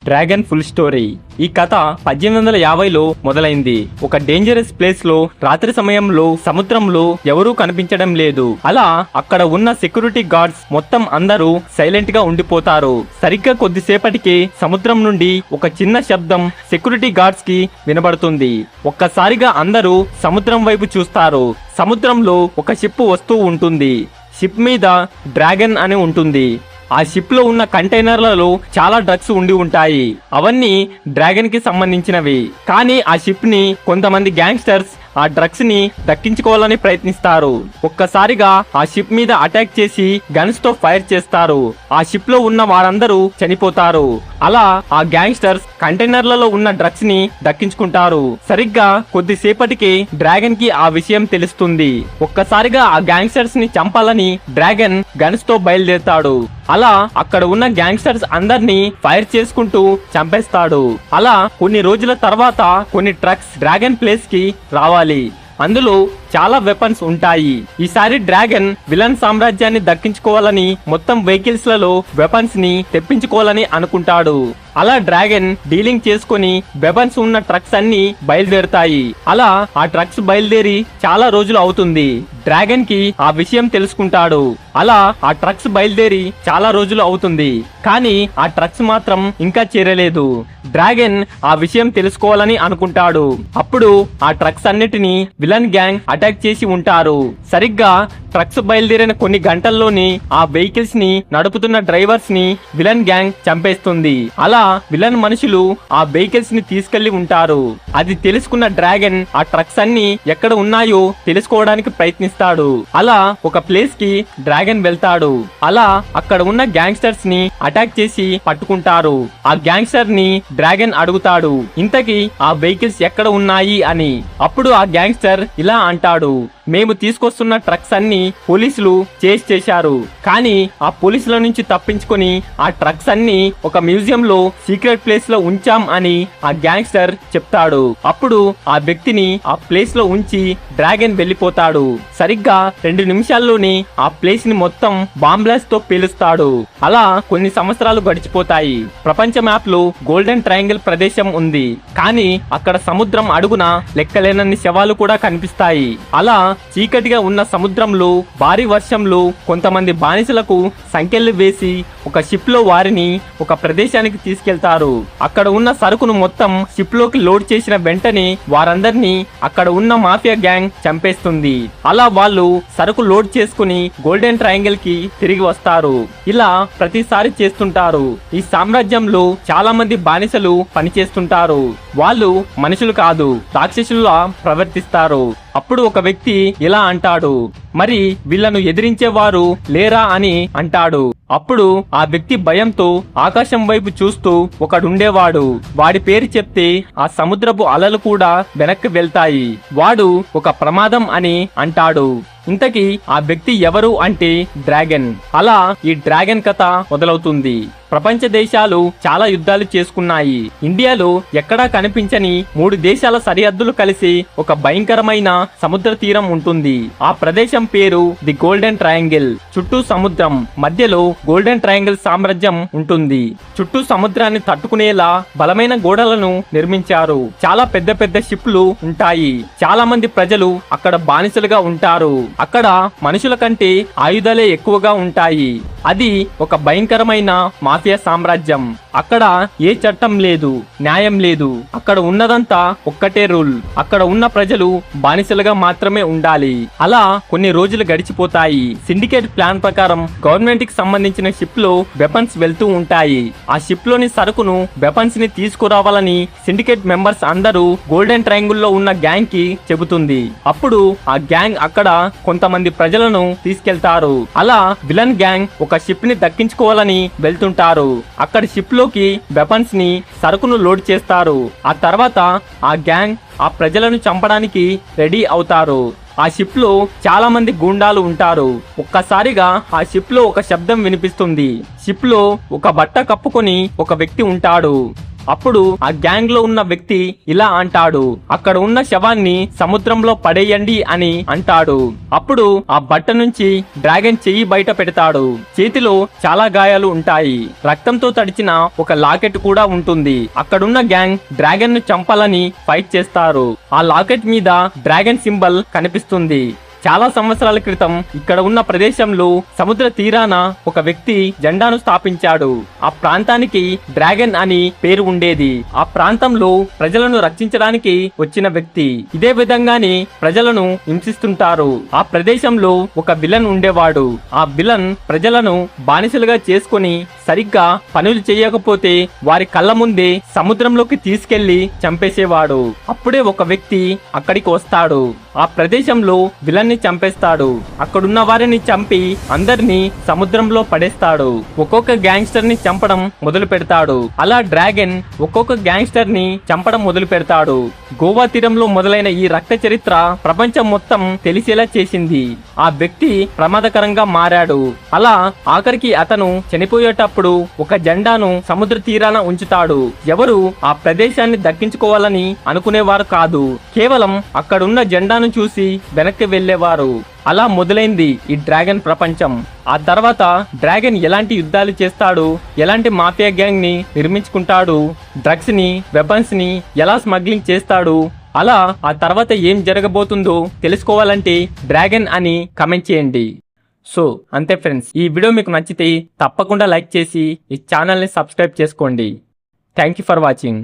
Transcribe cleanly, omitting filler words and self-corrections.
Dragon full story. ఈ కథ 1850లో మొదలైంది. ఒక డేంజరస్ ప్లేస్ లో రాత్రి సమయంలో సముద్రంలో ఎవరూ కనిపించడం లేదు. అలా అక్కడ ఉన్న సెక్యూరిటీ గార్డ్స్ మొత్తం అందరూ సైలెంట్ గా ఉండిపోతారు. సరిగ్గా కొద్దిసేపటికి సముద్రం నుండి ఒక చిన్న శబ్దం సెక్యూరిటీ గార్డ్స్ కి వినబడుతుంది. ఒక్కసారిగా అందరూ సముద్రం వైపు చూస్తారు. సముద్రంలో ఒక షిప్ వస్తూ ఉంటుంది. షిప్ మీద డ్రాగన్ అని ఉంటుంది. ఆ షిప్ లో ఉన్న కంటైనర్లలో చాలా డ్రగ్స్ ఉండి ఉంటాయి. అవన్నీ డ్రాగన్ కి సంబంధించినవి. కానీ ఆ షిప్ ని కొంతమంది గ్యాంగ్స్టర్స్ ఆ డ్రగ్స్ ని దక్కించుకోవాలని ప్రయత్నిస్తారు. ఒక్కసారిగా ఆ షిప్ మీద అటాక్ చేసి గన్స్ తో ఫైర్ చేస్తారు. ఆ షిప్ లో ఉన్న వారందరూ చనిపోతారు. అలా ఆ గ్యాంగ్స్టర్స్ కంటైనర్లలో ఉన్న డ్రగ్స్ ని దక్కించుకుంటారు. సరిగ్గా కొద్దిసేపటికి డ్రాగన్ కి ఆ విషయం తెలుస్తుంది. ఒక్కసారిగా ఆ గ్యాంగ్స్టర్స్ ని చంపాలని డ్రాగన్ గన్స్ తో బయలుదేరుతాడు. అలా అక్కడ ఉన్న గ్యాంగ్స్టర్స్ అందరినీ ఫైర్ చేసుకుంటూ చంపేస్తాడు. అలా కొన్ని రోజుల తర్వాత కొన్ని ట్రక్స్ డ్రాగన్ ప్లేస్ కి రావాలి. అందులో చాలా వెపన్స్ ఉంటాయి. ఈసారి డ్రాగన్ విలన్ సామ్రాజ్యాన్ని దక్కించుకోవాలని మొత్తం వెహికల్స్ లలో వెపన్స్ ని తెప్పించుకోవాలని అనుకుంటాడు. అలా డ్రాగన్ డీలింగ్ చేసుకుని వెపన్స్ ఉన్న ట్రక్స్ అన్ని బయలుదేరుతాయి. అలా ఆ ట్రక్స్ బయలుదేరి చాలా రోజులు అవుతుంది. డ్రాగన్ కి ఆ విషయం తెలుసుకుంటాడు. అలా ఆ ట్రక్స్ బయలుదేరి చాలా రోజులు అవుతుంది. కానీ ఆ ట్రక్స్ మాత్రం ఇంకా చేరలేదు. డ్రాగన్ ఆ విషయం తెలుసుకోవాలని అనుకుంటాడు. అప్పుడు ఆ ట్రక్స్ అన్నిటినీ విలన్ గ్యాంగ్ అటాక్ చేసి ఉంటారు. సరిగ్గా ట్రక్స్ బయలుదేరిన కొన్ని గంటల్లోనే ఆ వెహికల్స్ ని నడుపుతున్న డ్రైవర్స్ ని విలన్ గ్యాంగ్ చంపేస్తుంది. అలా విలన్ మనుషులు ఆ వెహికల్స్ ని తీసుకెళ్లి ఉంటారు. అది తెలుసుకున్న డ్రాగన్ ఆ ట్రక్స్ అన్ని ఎక్కడ ఉన్నాయో తెలుసుకోవడానికి ప్రయత్నిస్తాడు. అలా ఒక ప్లేస్ కి డ్రాగన్ వెళ్తాడు. అలా అక్కడ ఉన్న గ్యాంగ్స్టర్స్ ని అటాక్ చేసి పట్టుకుంటారు. ఆ గ్యాంగ్స్టర్ ని డ్రాగన్ అడుగుతాడు ఇంతకీ ఆ వెహికల్స్ ఎక్కడ ఉన్నాయి అని. అప్పుడు ఆ గ్యాంగ్స్టర్ ఇలా అంటాడు, మేము తీసుకొస్తున్న ట్రక్స్ అన్ని పోలీసులు చేజ్ చేశారు. కానీ ఆ పోలీసుల నుంచి తప్పించుకొని ఆ ట్రక్స్ అన్ని ఒక మ్యూజియం లో సీక్రెట్ ప్లేస్ లో ఉంచాం అని ఆ గ్యాంగ్స్టర్ చెప్తాడు. అప్పుడు ఆ వ్యక్తిని ఆ ప్లేస్ లో ఉంచి డ్రాగన్ వెళ్లిపోతాడు. సరిగ్గా 2 నిమిషాల్లోనే ఆ ప్లేస్ ని మొత్తం బాంబ్లాస్ట్ తో పేలుస్తాడు. అలా కొన్ని సంవత్సరాలు గడిచిపోతాయి. ప్రపంచ మ్యాప్ లో గోల్డెన్ ట్రయాంగిల్ ప్రదేశం ఉంది. కానీ అక్కడ సముద్రం అడుగున లెక్కలేనన్ని శవాలు కూడా కనిపిస్తాయి. అలా చీకటిగా ఉన్న సముద్రంలో భారీ వర్షంలో కొంతమంది బానిసలకు సంకెళ్లు వేసి ఒక షిప్ లో వారిని ఒక ప్రదేశానికి తీసుకెళ్తారు. అక్కడ ఉన్న సరుకును మొత్తం షిప్ లోకి లోడ్ చేసిన వెంటనే వారందరినీ అక్కడ ఉన్న మాఫియా గ్యాంగ్ చంపేస్తుంది. అలా వాళ్ళు సరుకు లోడ్ చేసుకుని గోల్డెన్ ట్రయాంగిల్ కి తిరిగి వస్తారు. ఇలా ప్రతిసారి చేస్తుంటారు. ఈ సామ్రాజ్యంలో చాలా మంది బానిసలు పనిచేస్తుంటారు. వాళ్ళు మనుషులు కాదు, రాక్షసులా ప్రవర్తిస్తారు. అప్పుడు ఒక వ్యక్తి ఇలా అంటాడు, మరి వీళ్ళను ఎదిరించేవారు లేరా అని అంటాడు. అప్పుడు ఆ వ్యక్తి భయంతో ఆకాశం వైపు చూస్తూ ఒకడుండేవాడు. వాడి పేరు చెప్తే ఆ సముద్రపు అలలు కూడా వెనక్కి వెళ్తాయి. వాడు ఒక ప్రమాదం అని అంటాడు. ఇంతకీ ఆ వ్యక్తి ఎవరు అంటే డ్రాగన్. అలా ఈ డ్రాగన్ కథ మొదలవుతుంది. ప్రపంచ దేశాలు చాలా యుద్ధాలు చేసుకున్నాయి. ఇండియాలో ఎక్కడా కనిపించని 3 దేశాల సరిహద్దులు కలిసి ఒక భయంకరమైన సముద్ర తీరం ఉంటుంది. ఆ ప్రదేశం పేరు ది గోల్డెన్ ట్రయాంగిల్. చుట్టూ సముద్రం, మధ్యలో గోల్డెన్ ట్రయాంగిల్ సామ్రాజ్యం ఉంటుంది. చుట్టూ సముద్రాన్ని తట్టుకునేలా బలమైన గోడలను నిర్మించారు. చాలా పెద్ద పెద్ద షిప్లు ఉంటాయి. చాలా మంది ప్రజలు అక్కడ బానిసలుగా ఉంటారు. అక్కడ మనుషుల కంటే ఆయుధాలే ఎక్కువగా ఉంటాయి. అది ఒక భయంకరమైన మాఫియా సామ్రాజ్యం. అక్కడ ఏ చట్టం లేదు, న్యాయం లేదు. అక్కడ ఉన్నదంతా ఒక్కటే రూల్. అక్కడ ఉన్న ప్రజలు బానిసలుగా మాత్రమే ఉండాలి. అలా కొన్ని రోజులు గడిచిపోతాయి. సిండికేట్ ప్లాన్ ప్రకారం గవర్నమెంట్ కి సంబంధించిన షిప్ లో వెపన్స్ వెళ్తూ ఉంటాయి. ఆ షిప్ లోని సరుకును వెపన్స్ ని తీసుకురావాలని సిండికేట్ మెంబర్స్ అందరూ గోల్డెన్ ట్రయాంగిల్ లో ఉన్న గ్యాంగ్ కి చెబుతుంది. అప్పుడు ఆ గ్యాంగ్ అక్కడ కొంతమంది ప్రజలను తీసుకెళ్తారు. అలా విలన్ గ్యాంగ్ ఒక షిప్ ని దక్కించుకోవాలని వెళ్తుంటారు. అక్కడ షిప్ లోకి వెపన్స్ ని సరుకును లోడ్ చేస్తారు. ఆ తర్వాత ఆ గ్యాంగ్ ఆ ప్రజలను చంపడానికి రెడీ అవుతారు. ఆ షిప్ లో చాలా మంది గూండాలు ఉంటారు. ఒక్కసారిగా ఆ షిప్ లో ఒక శబ్దం వినిపిస్తుంది. షిప్ లో ఒక బట్ట కప్పుకొని ఒక వ్యక్తి ఉంటాడు. అప్పుడు ఆ గ్యాంగ్ లో ఉన్న వ్యక్తి ఇలా అంటాడు, అక్కడ ఉన్న శవాన్ని సముద్రంలో పడేయండి అని అంటాడు. అప్పుడు ఆ బట్ట నుంచి డ్రాగన్ చెయ్యి బయట పెడతాడు. చేతిలో చాలా గాయాలు ఉంటాయి. రక్తంతో తడిచిన ఒక లాకెట్ కూడా ఉంటుంది. అక్కడున్న గ్యాంగ్ డ్రాగన్ ను చంపాలని ఫైట్ చేస్తారు. ఆ లాకెట్ మీద డ్రాగన్ సింబల్ కనిపిస్తుంది. చాలా సంవత్సరాల క్రితం ఇక్కడ ఉన్న ప్రదేశంలో సముద్ర తీరాన ఒక వ్యక్తి జెండాను స్థాపించాడు. ఆ ప్రాంతానికి డ్రాగన్ అని పేరు ఉండేది. ఆ ప్రాంతంలో ప్రజలను రక్షించడానికి వచ్చిన వ్యక్తి. ఇదే విధంగానే ప్రజలను హింసిస్తుంటారు. ఆ ప్రదేశంలో ఒక విలన్ ఉండేవాడు. ఆ విలన్ ప్రజలను బానిసలుగా చేసుకుని సరిగ్గా పనులు చేయకపోతే వారి కళ్ళ ముందే సముద్రంలోకి తీసుకెళ్లి చంపేసేవాడు. అప్పుడే ఒక వ్యక్తి అక్కడికి వస్తాడు. ఆ ప్రదేశంలో విలన్ ని చంపేస్తాడు. అక్కడున్న వారిని చంపి అందరినీ సముద్రంలో పడేస్తాడు. ఒక్కొక్క గ్యాంగ్స్టర్ ని చంపడం మొదలు పెడతాడు. అలా డ్రాగన్ ఒక్కొక్క గ్యాంగ్స్టర్ ని చంపడం మొదలు పెడతాడు. గోవా తీరంలో మొదలైన ఈ రక్త చరిత్ర ప్రపంచం మొత్తం తెలిసేలా చేసింది. ఆ వ్యక్తి ప్రమాదకరంగా మారాడు. అలా ఆఖరికి అతను చనిపోయేటప్పుడు ఒక జెండాను సముద్ర తీరాన ఉంచుతాడు. ఎవరు ఆ ప్రదేశాన్ని దక్కించుకోవాలని అనుకునేవారు కాదు. కేవలం అక్కడున్న జెండాను చూసి వెనక్కి వెళ్లేవారు. అలా మొదలైంది ఈ డ్రాగన్ ప్రపంచం. ఆ తర్వాత డ్రాగన్ ఎలాంటి యుద్ధాలు చేస్తాడు, ఎలాంటి మాఫియా గ్యాంగ్ ని నిర్మించుకుంటాడు, డ్రగ్స్ ని, వెపన్స్ ని ఎలా స్మగ్లింగ్ చేస్తాడు, అలా ఆ తర్వాత ఏం జరగబోతుందో తెలుసుకోవాలంటే డ్రాగన్ అని కామెంట్ చేయండి. సో అంతే ఫ్రెండ్స్, ఈ వీడియో మీకు నచ్చితే తప్పకుండా లైక్ చేసి ఈ ఛానల్ ని సబ్స్క్రైబ్ చేసుకోండి. Thank you for watching.